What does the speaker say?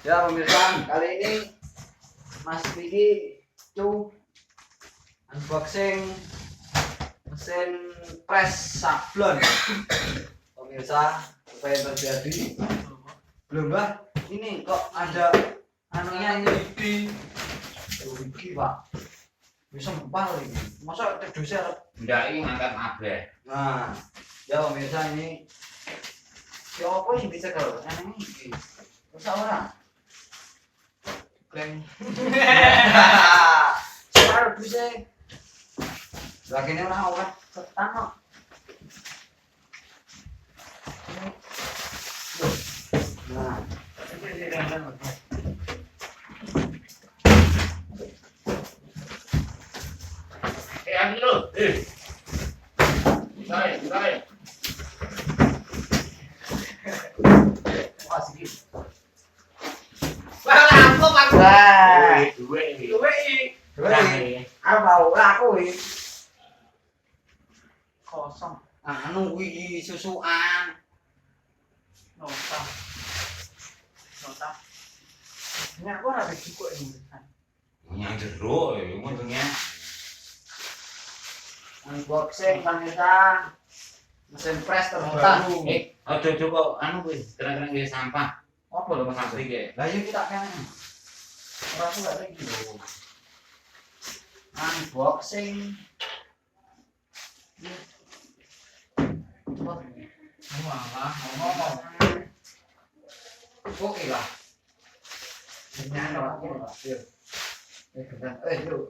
Ya pemirsa, kali ini Mas Vicky unboxing mesin press sablon. Pemirsa, apa yang terjadi? Belum bah, ini kok ada anunya ini di Pak. Bisa empal ini. Masa tedusnya ndak ini ngangkat kabeh. Nah, ya pemirsa ini siapa yang bisa kalau ini terus orang kleng sekarang bisa lagi ini orang ketan kok nah Ambil lu. Sai. wah sedikit Wah, aku Pak. wah Duwe. apa mau aku ini kosong anu wih susuan nota ini aku ada cukup ini Yang jero untungnya. unboxing pemirsa mesin press ternyata Aduh kok anu wis kira-kira nggih sampah. apa lho mas Plastik ya. lah iya kita kan orang tuh gak lagi lho unboxing Malah ngomong oke lah jangan apa lah yuk yuk